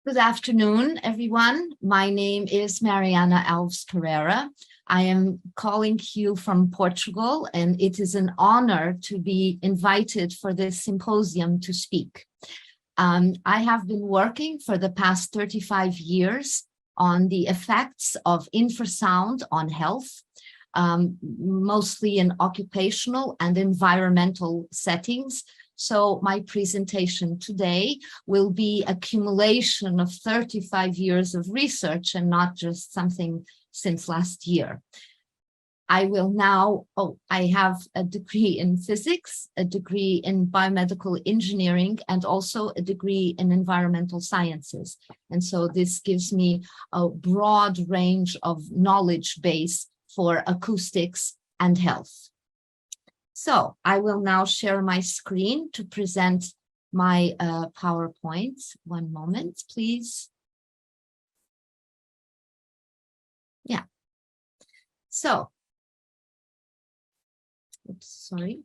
Good afternoon, everyone. My name is Mariana Alves Pereira. I am calling you from Portugal, and it is an honor to be invited for this symposium to speak. I have been working for the past 35 years on the effects of infrasound on health, mostly in occupational and environmental settings. So my presentation today will be accumulation of 35 years of research and not just something since last year. I will now, I have a degree in physics, a degree in biomedical engineering, and also a degree in environmental sciences. And so this gives me a broad range of knowledge base for acoustics and health. So I will now share my screen to present my PowerPoint. One moment, please. Yeah. So, oops, sorry.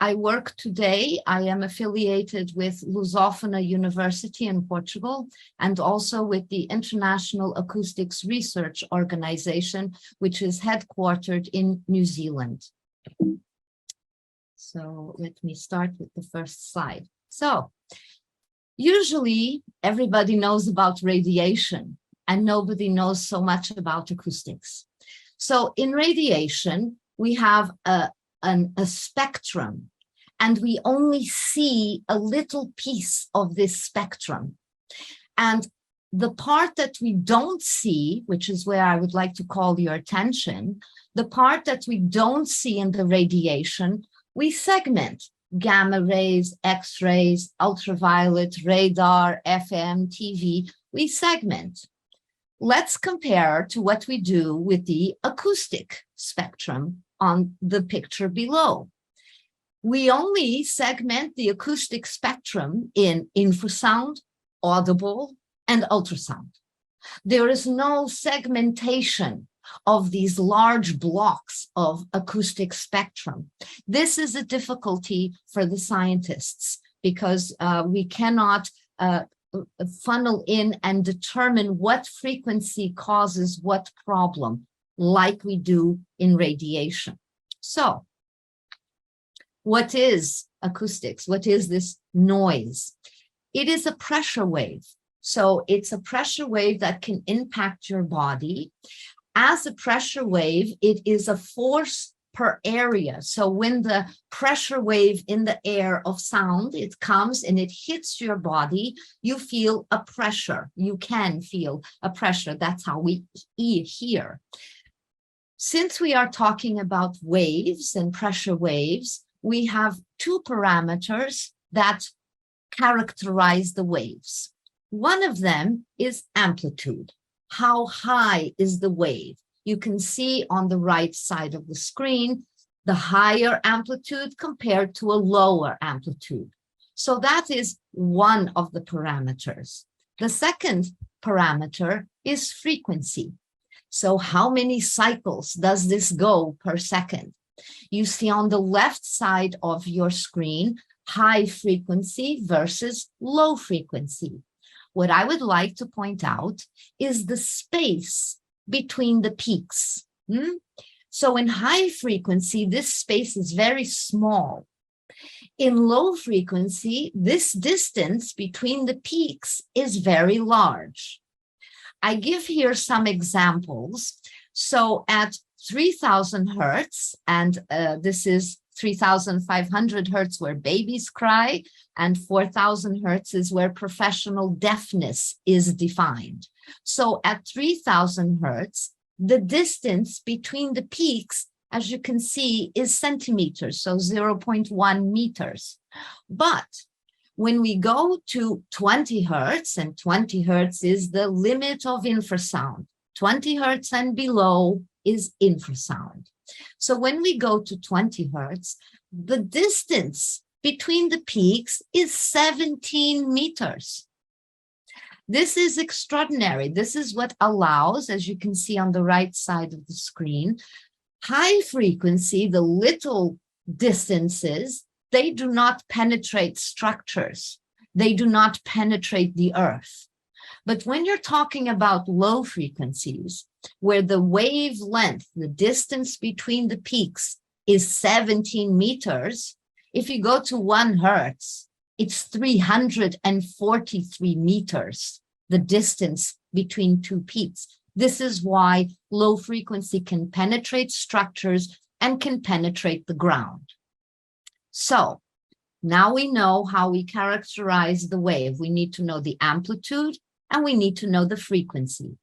I work today, I am affiliated with Lusófona University in Portugal and also with the International Acoustics Research Organization, which is headquartered in New Zealand. So let me start with the first slide. So usually everybody knows about radiation and nobody knows so much about acoustics. So in radiation, we have a spectrum, and we only see a little piece of this spectrum. And the part that we don't see, which is where I would like to call your attention, the part that we don't see in the radiation, we segment: gamma rays, X-rays, ultraviolet, radar, FM, TV, we segment. Let's compare to what we do with the acoustic spectrum on the picture below. We only segment the acoustic spectrum in infrasound, audible, and ultrasound. There is no segmentation of these large blocks of acoustic spectrum. This is a difficulty for the scientists because we cannot funnel in and determine what frequency causes what problem, like we do in radiation. So, what is acoustics? What is this noise? It is a pressure wave. So it's a pressure wave that can impact your body. As a pressure wave, it is a force per area. So when the pressure wave in the air of sound, it comes and it hits your body, you feel a pressure. You can feel a pressure. That's how we hear. Since we are talking about waves and pressure waves, we have two parameters that characterize the waves. One of them is amplitude. How high is the wave? You can see on the right side of the screen, the higher amplitude compared to a lower amplitude. So that is one of the parameters. The second parameter is frequency. So how many cycles does this go per second? You see on the left side of your screen, high frequency versus low frequency. What I would like to point out is the space between the peaks. So in high frequency, this space is very small. In low frequency, this distance between the peaks is very large. I give here some examples. So at 3000 hertz, and this is 3500 hertz where babies cry, and 4000 hertz is where professional deafness is defined. So at 3000 hertz, the distance between the peaks, as you can see, is centimeters, so 0.1 meters. But when we go to 20 hertz, and 20 hertz is the limit of infrasound, 20 hertz and below is infrasound. So when we go to 20 hertz, the distance between the peaks is 17 meters. This is extraordinary. This is what allows, as you can see on the right side of the screen, high frequency, the little distances, they do not penetrate structures. They do not penetrate the earth. But when you're talking about low frequencies, where the wavelength, the distance between the peaks is 17 meters, if you go to 1 hertz, it's 343 meters, the distance between 2 peaks. This is why low frequency can penetrate structures and can penetrate the ground. So now we know how we characterize the wave. We need to know the amplitude and we need to know the frequency.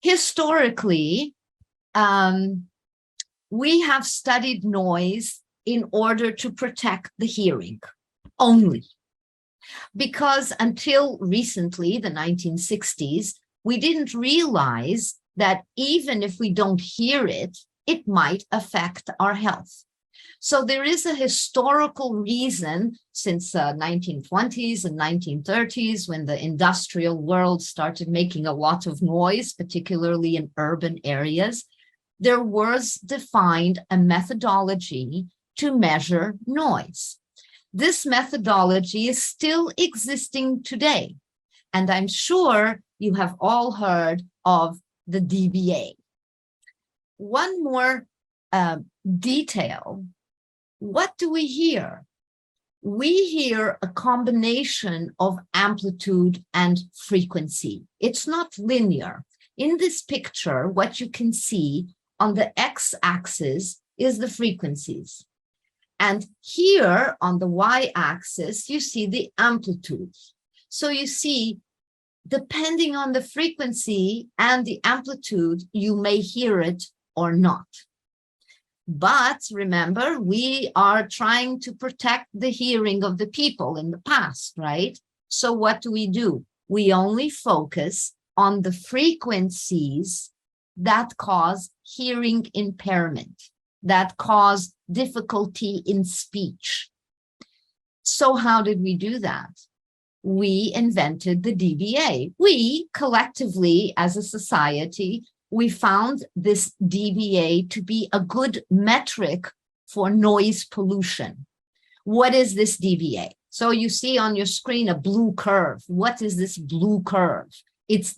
Historically, we have studied noise in order to protect the hearing only. Because until recently, the 1960s, we didn't realize that even if we don't hear it, it might affect our health. So there is a historical reason since 1920s and 1930s, when the industrial world started making a lot of noise, particularly in urban areas, there was defined a methodology to measure noise. This methodology is still existing today. And I'm sure you have all heard of the dBA. One more detail. What do we hear? We hear a combination of amplitude and frequency. It's not linear. In this picture, what you can see on the x-axis is the frequencies. And here on the y-axis, you see the amplitude. So you see, depending on the frequency and the amplitude, you may hear it or not. But remember, we are trying to protect the hearing of the people in the past, right? So what do? We only focus on the frequencies that cause hearing impairment, that cause difficulty in speech. So how did we do that? We invented the dBA. We collectively, as a society, we found this dBA to be a good metric for noise pollution. What is this dBA? So you see on your screen a blue curve. What is this blue curve? It's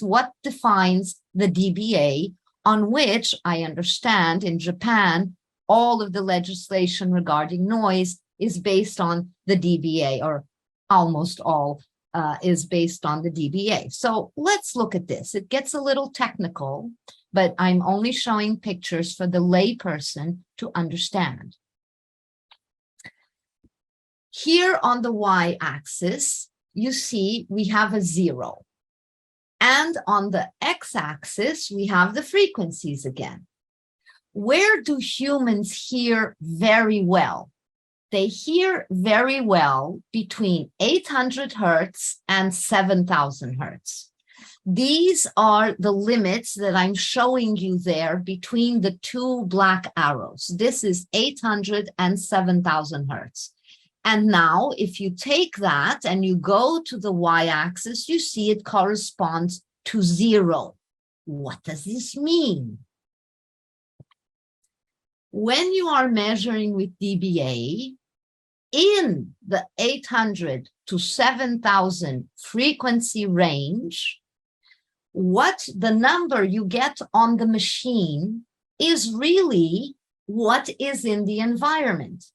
what defines the dBA, on which I understand in Japan, all of the legislation regarding noise is based on the dBA, or almost all is based on the dBA. So let's look at this. It gets a little technical, but I'm only showing pictures for the layperson to understand. Here on the y-axis, you see we have a 0. And on the x-axis, we have the frequencies again. Where do humans hear very well? They hear very well between 800 hertz and 7,000 hertz. These are the limits that I'm showing you there between the 2 black arrows. This is 800 and 7,000 hertz. And now if you take that and you go to the y-axis, you see it corresponds to 0. What does this mean? When you are measuring with dBA, in the 800 to 7,000 frequency range, what the number you get on the machine is really what is in the environment.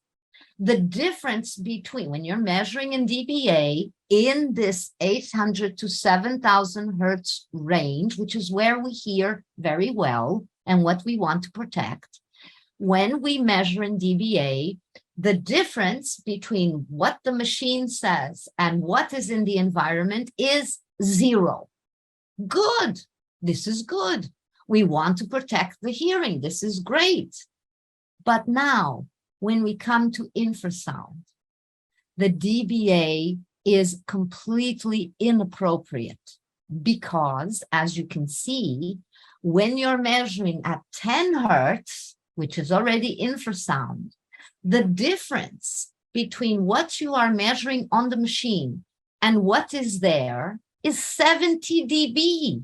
The difference between when you're measuring in dBA in this 800 to 7,000 hertz range, which is where we hear very well and what we want to protect, when we measure in dBA, the difference between what the machine says and what is in the environment is 0. Good. This is good. We want to protect the hearing. This is great. But now, when we come to infrasound, the dBA is completely inappropriate because, as you can see, when you're measuring at 10 hertz, which is already infrasound, the difference between what you are measuring on the machine and what is there is 70 dB.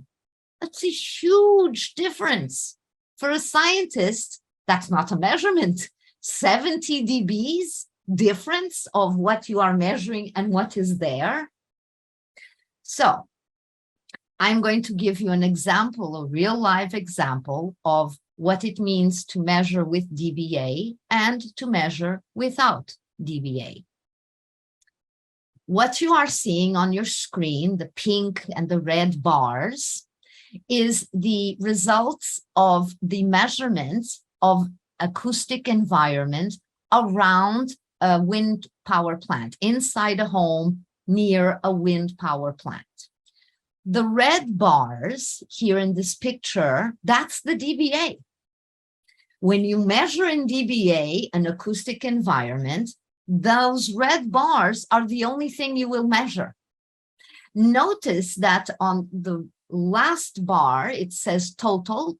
That's a huge difference. For a scientist, that's not a measurement. 70 dBs, difference of what you are measuring and what is there? So I'm going to give you an example, a real life example of what it means to measure with dBA and to measure without dBA. What you are seeing on your screen, the pink and the red bars, is the results of the measurements of acoustic environment around a wind power plant, inside a home near a wind power plant. The red bars here in this picture, that's the dBA. When you measure in dBA an acoustic environment, those red bars are the only thing you will measure. Notice that on the last bar, it says total.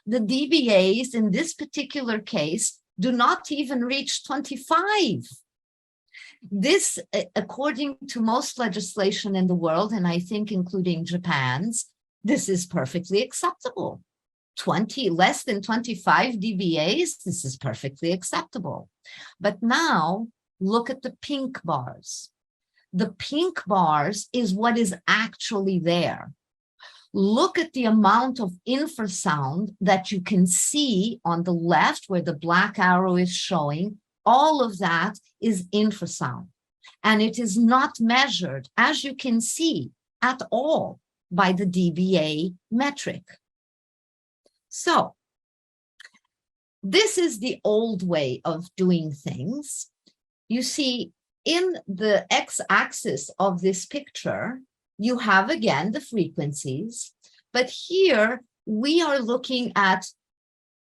The dBAs in this particular case do not even reach 25. This, according to most legislation in the world, and I think including Japan's, this is perfectly acceptable. Less than 25 dBAs, this is perfectly acceptable. But now look at the pink bars. The pink bars is what is actually there. Look at the amount of infrasound that you can see on the left where the black arrow is showing. All of that is infrasound. And it is not measured, as you can see, at all by the dBA metric. So this is the old way of doing things. You see, in the x-axis of this picture, you have again the frequencies, but here we are looking at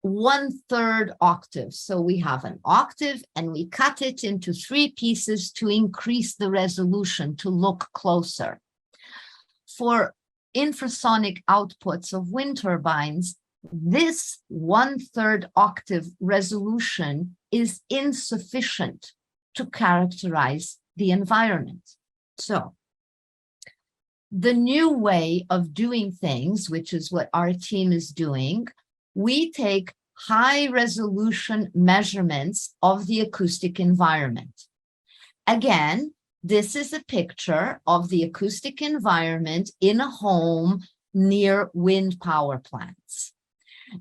1/3 octave. So we have an octave and we cut it into 3 pieces to increase the resolution, to look closer. For infrasonic outputs of wind turbines, this 1/3 octave resolution is insufficient to characterize the environment. So the new way of doing things, which is what our team is doing, we take high resolution measurements of the acoustic environment. Again, this is a picture of the acoustic environment in a home near wind power plants.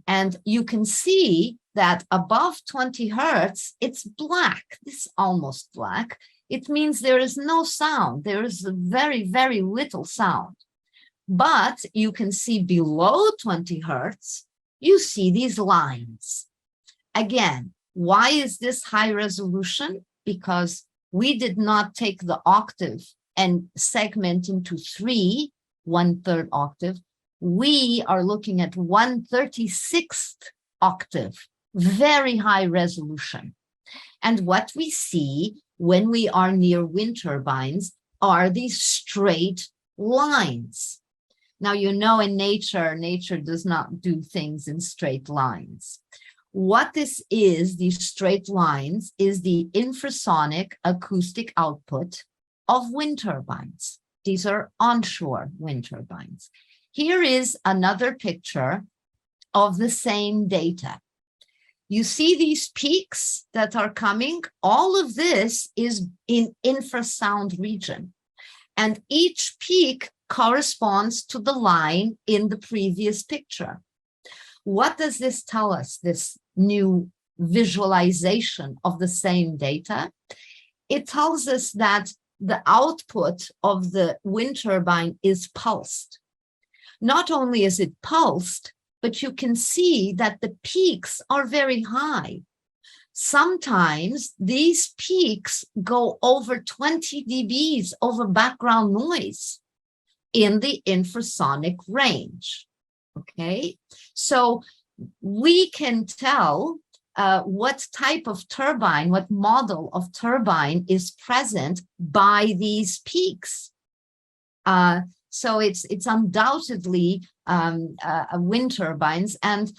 And you can see that above 20 hertz, it's black. This is almost black. It means there is no sound. There is very, very little sound. But you can see below 20 hertz, you see these lines. Again, why is this high resolution? Because we did not take the octave and segment into 3, 1/3 octave. We are looking at 1/36th octave, very high resolution. And what we see when we are near wind turbines are these straight lines. Now, you know, in nature does not do things in straight lines. What this is, these straight lines, is the infrasonic acoustic output of wind turbines. These are onshore wind turbines. Here is another picture of the same data. You see these peaks that are coming? All of this is in infrasound region. And each peak corresponds to the line in the previous picture. What does this tell us, this new visualization of the same data? It tells us that the output of the wind turbine is pulsed. Not only is it pulsed, but you can see that the peaks are very high. Sometimes these peaks go over 20 dBs over background noise in the infrasonic range. Okay, so we can tell what type of turbine, what model of turbine is present by these peaks. So it's undoubtedly wind turbines. And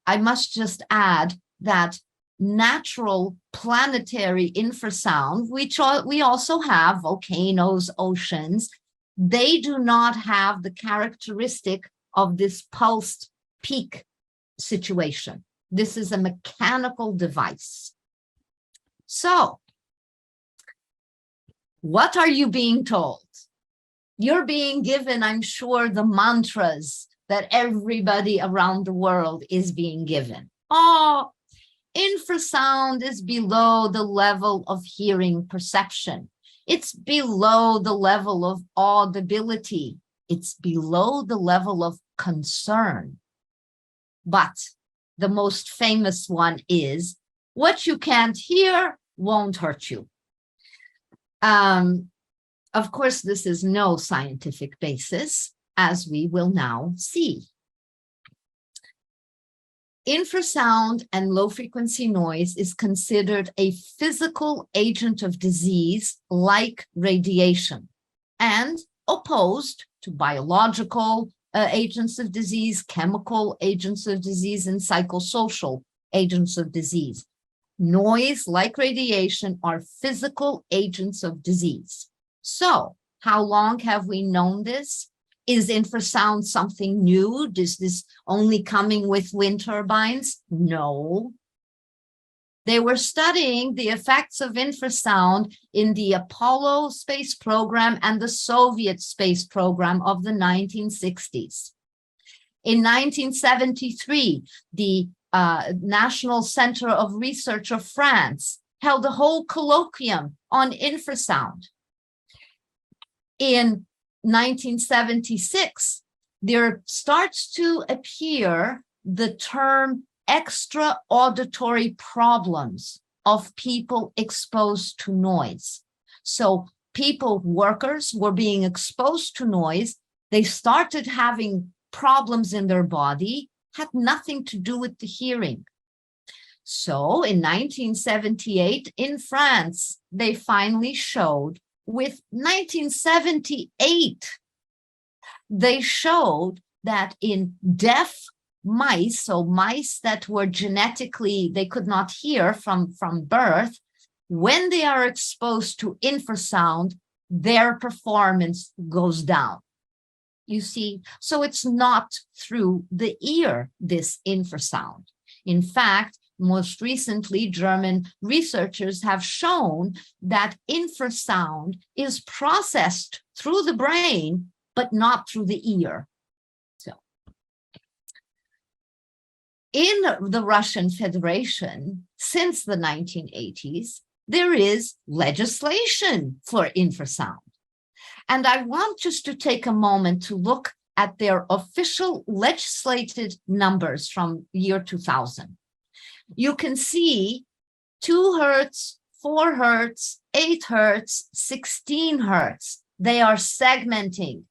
I must just add that natural planetary infrasound, which we also have, volcanoes, oceans, they do not have the characteristic of this pulsed peak situation. This is a mechanical device. So, what are you being told? You're being given, I'm sure, the mantras that everybody around the world is being given. Oh, infrasound is below the level of hearing perception. It's below the level of audibility. It's below the level of concern. But the most famous one is, what you can't hear won't hurt you. Of course, this is no scientific basis, as we will now see. Infrasound and low-frequency noise is considered a physical agent of disease like radiation and opposed to biological agents of disease, chemical agents of disease, and psychosocial agents of disease. Noise, like radiation, are physical agents of disease. So, how long have we known this? Is infrasound something new? Is this only coming with wind turbines? No. They were studying the effects of infrasound in the Apollo space program and the Soviet space program of the 1960s. In 1973, the National Center of Research of France held a whole colloquium on infrasound. In 1976, there starts to appear the term extra auditory problems of people exposed to noise. So workers were being exposed to noise. They started having problems in their body, had nothing to do with the hearing. So in 1978 in France, they finally showed, with 1978, they showed that in deaf mice, so mice that were genetically, they could not hear from birth, when they are exposed to infrasound, their performance goes down. You see, so it's not through the ear, this infrasound. In fact, most recently, German researchers have shown that infrasound is processed through the brain, but not through the ear. So, in the Russian Federation, since the 1980s, there is legislation for infrasound. And I want just to take a moment to look at their official legislated numbers from year 2000. You can see 2 hertz, 4 hertz, 8 hertz, 16 hertz. They are segmenting.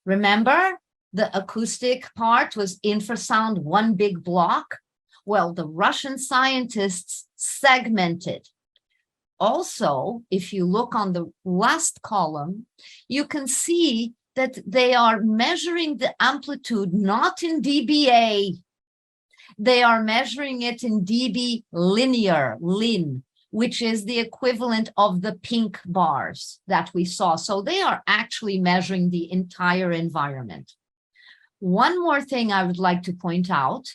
Remember, the acoustic part was infrasound, one big block. Well, the Russian scientists segmented. Also, if you look on the last column, you can see that they are measuring the amplitude not in dBA. They are measuring it in dB linear, lin, which is the equivalent of the pink bars that we saw. So they are actually measuring the entire environment. One more thing I would like to point out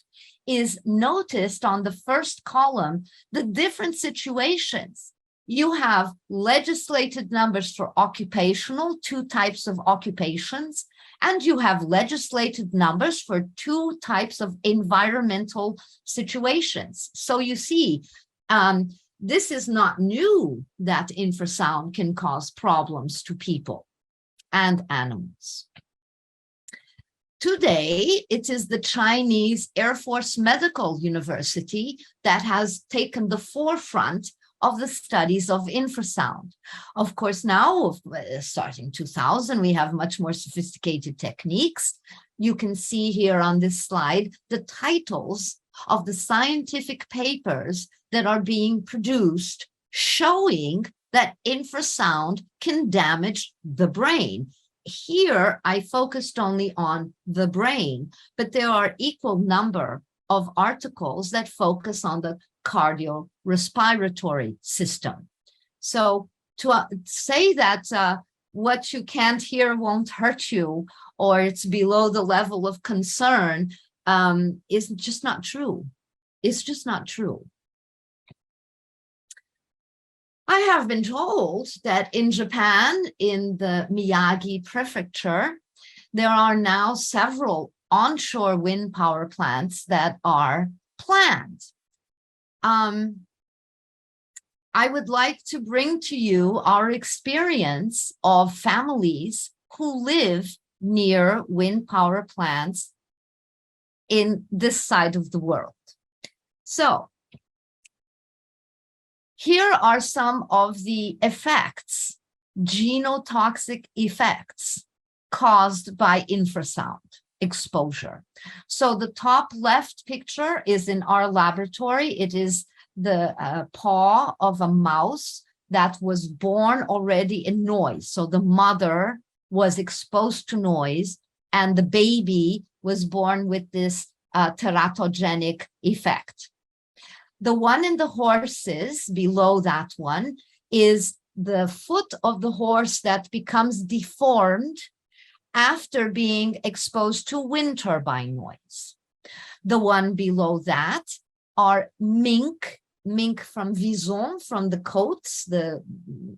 is noticed on the first column, the different situations. You have legislated numbers for occupational, 2 types of occupations, and you have legislated numbers for 2 types of environmental situations. So you see, this is not new that infrasound can cause problems to people and animals. Today, it is the Chinese Air Force Medical University that has taken the forefront of the studies of infrasound. Of course, now, starting 2000, we have much more sophisticated techniques. You can see here on this slide the titles of the scientific papers that are being produced showing that infrasound can damage the brain. Here, I focused only on the brain, but there are equal number of articles that focus on the cardiorespiratory system. So to say that what you can't hear won't hurt you, or it's below the level of concern, is just not true. It's just not true. I have been told that in Japan, in the Miyagi prefecture, there are now several onshore wind power plants that are planned. I would like to bring to you our experience of families who live near wind power plants in this side of the world. So, here are some of the effects, genotoxic effects caused by infrasound exposure. So the top left picture is in our laboratory. It is the paw of a mouse that was born already in noise. So the mother was exposed to noise and the baby was born with this teratogenic effect. The one in the horses below that one is the foot of the horse that becomes deformed after being exposed to wind turbine noise. The one below that are mink from vison, from the coats, the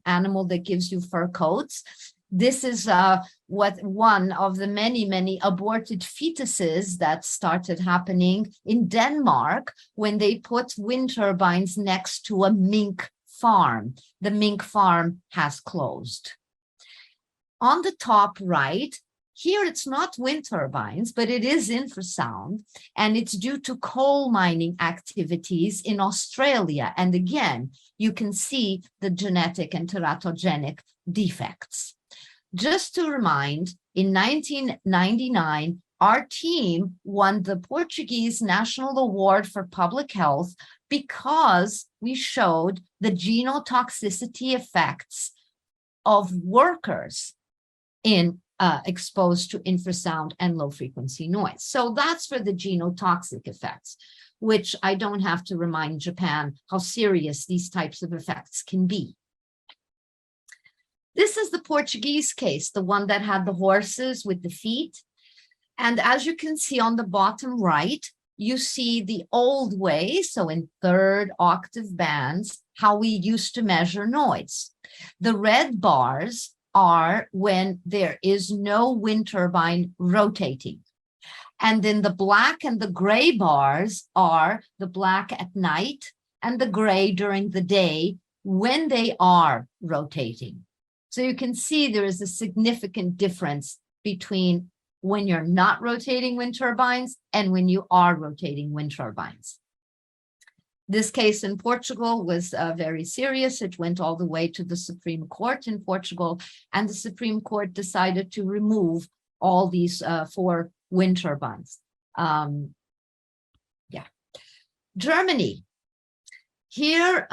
animal that gives you fur coats. This is one of the many aborted fetuses that started happening in Denmark when they put wind turbines next to a mink farm. The mink farm has closed. On the top right, here it's not wind turbines, but it is infrasound, and it's due to coal mining activities in Australia. And again, you can see the genetic and teratogenic defects. Just to remind, in 1999, our team won the Portuguese National Award for Public Health because we showed the genotoxicity effects of workers exposed to infrasound and low-frequency noise. So that's for the genotoxic effects, which I don't have to remind Japan how serious these types of effects can be. This is the Portuguese case, the one that had the horses with the feet. And as you can see on the bottom right, you see the old way, so in third octave bands, how we used to measure noise. The red bars are when there is no wind turbine rotating. And then the black and the gray bars are the black at night and the gray during the day when they are rotating. So you can see there is a significant difference between when you're not rotating wind turbines and when you are rotating wind turbines. This case in Portugal was very serious. It went all the way to the Supreme Court in Portugal, and the Supreme Court decided to remove all these 4 wind turbines. Germany. Here,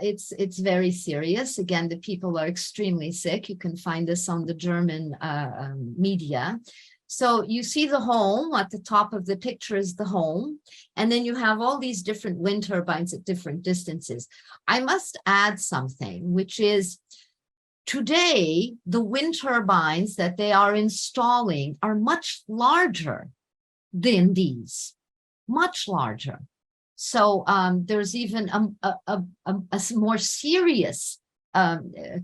it's very serious. Again, the people are extremely sick. You can find this on the German media. So you see the home at the top of the picture is the home, and then you have all these different wind turbines at different distances. I must add something, which is today, the wind turbines that they are installing are much larger than these, much larger. So there's even a more serious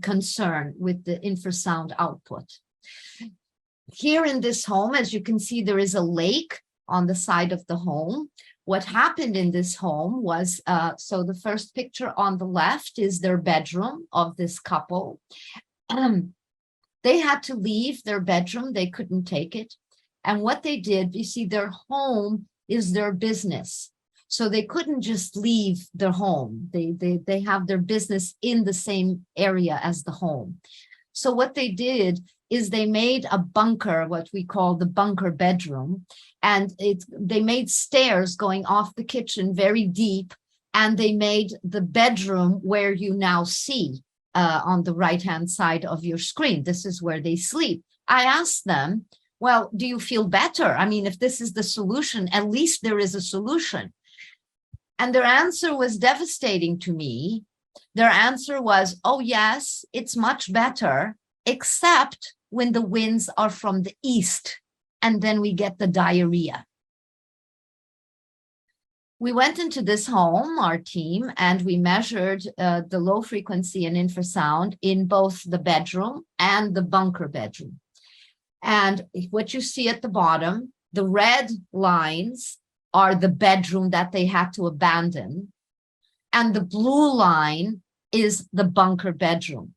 concern with the infrasound output. Here in this home, as you can see, there is a lake on the side of the home. What happened in this home was, so the first picture on the left is their bedroom of this couple. They had to leave their bedroom. They couldn't take it. And what they did, you see, their home is their business. So they couldn't just leave their home. They have their business in the same area as the home. So what they did is they made a bunker, what we call the bunker bedroom, and they made stairs going off the kitchen very deep, and they made the bedroom where you now see on the right-hand side of your screen. This is where they sleep. I asked them, well, do you feel better? I mean, if this is the solution, at least there is a solution. And their answer was devastating to me. Their answer was, oh, yes, it's much better, except when the winds are from the east, and then we get the diarrhea. We went into this home, our team, and we measured the low frequency and infrasound in both the bedroom and the bunker bedroom. And what you see at the bottom, the red lines are the bedroom that they had to abandon. And the blue line is the bunker bedroom.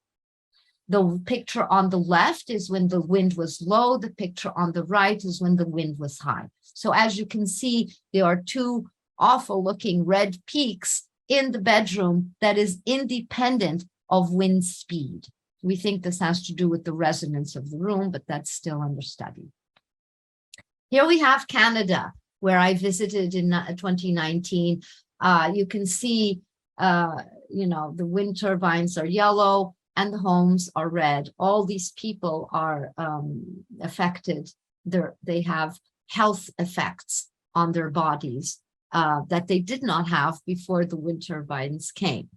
The picture on the left is when the wind was low. The picture on the right is when the wind was high. So as you can see, there are two awful looking red peaks in the bedroom that is independent of wind speed. We think this has to do with the resonance of the room, but that's still under study. Here we have Canada, where I visited in 2019. You can see, the wind turbines are yellow and the homes are red. All these people are affected. They have health effects on their bodies that they did not have before the wind turbines came.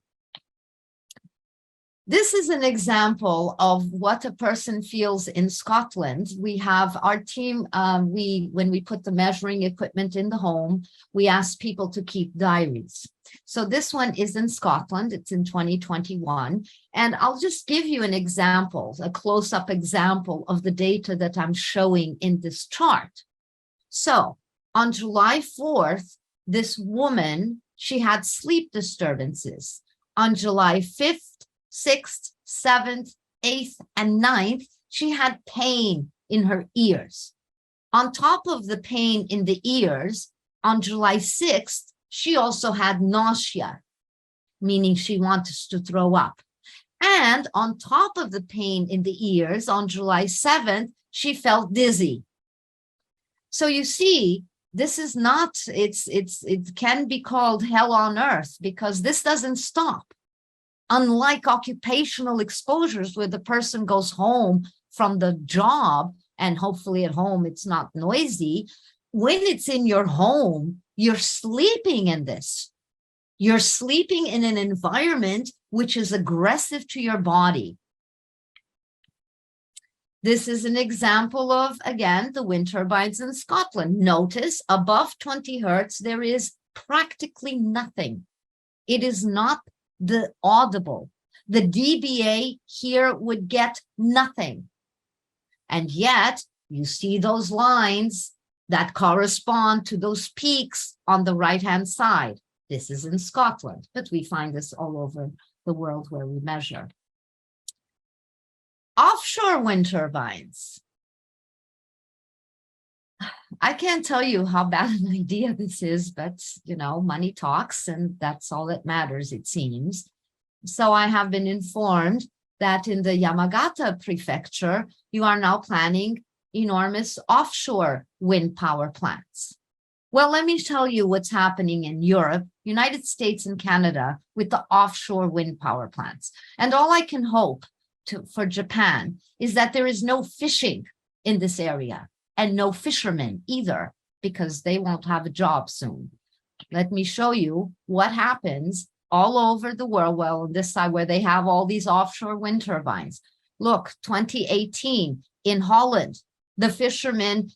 This is an example of what a person feels in Scotland. We have our team, when we put the measuring equipment in the home, we ask people to keep diaries. So this one is in Scotland, it's in 2021. And I'll just give you an example, a close-up example of the data that I'm showing in this chart. So on July 4th, this woman, she had sleep disturbances. On July 5th, 6th, 7th, 8th, and 9th, she had pain in her ears. On top of the pain in the ears, on July 6th, she also had nausea, meaning she wanted to throw up. And on top of the pain in the ears, on July 7th, she felt dizzy. So you see, this is not, it can be called hell on earth because this doesn't stop. Unlike occupational exposures where the person goes home from the job and hopefully at home it's not noisy, when it's in your home, you're sleeping in this. You're sleeping in an environment which is aggressive to your body. This is an example of, again, the wind turbines in Scotland. Notice above 20 hertz, there is practically nothing. It is not the audible. The dBA here would get nothing. And yet you see those lines that correspond to those peaks on the right-hand side. This is in Scotland, but we find this all over the world where we measure. Offshore wind turbines. I can't tell you how bad an idea this is, but, money talks, and that's all that matters, it seems. So I have been informed that in the Yamagata prefecture, you are now planning enormous offshore wind power plants. Well, let me tell you what's happening in Europe, United States, and Canada with the offshore wind power plants. And all I can hope for Japan is that there is no fishing in this area. And no fishermen either, because they won't have a job soon. Let me show you what happens all over the world. Well, on this side where they have all these offshore wind turbines. Look, 2018 in Holland, the fishermen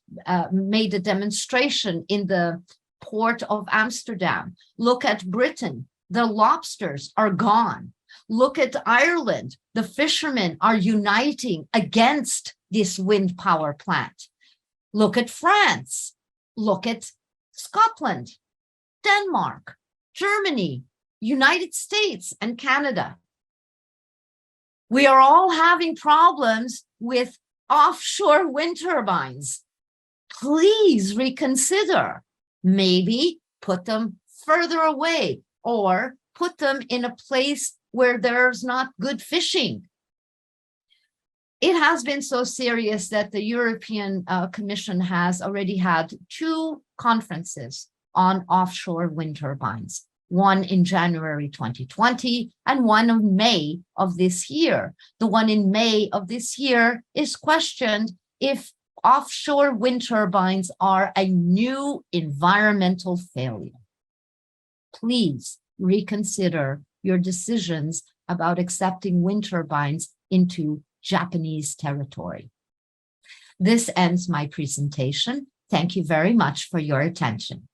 made a demonstration in the port of Amsterdam. Look at Britain, the lobsters are gone. Look at Ireland, the fishermen are uniting against this wind power plant. Look at France, look at Scotland, Denmark, Germany, United States, and Canada. We are all having problems with offshore wind turbines. Please reconsider. Maybe put them further away or put them in a place where there's not good fishing. It has been so serious that the European Commission has already had 2 conferences on offshore wind turbines, one in January 2020 and one in May of this year. The one in May of this year is questioned if offshore wind turbines are a new environmental failure. Please reconsider your decisions about accepting wind turbines into Japanese territory. This ends my presentation. Thank you very much for your attention.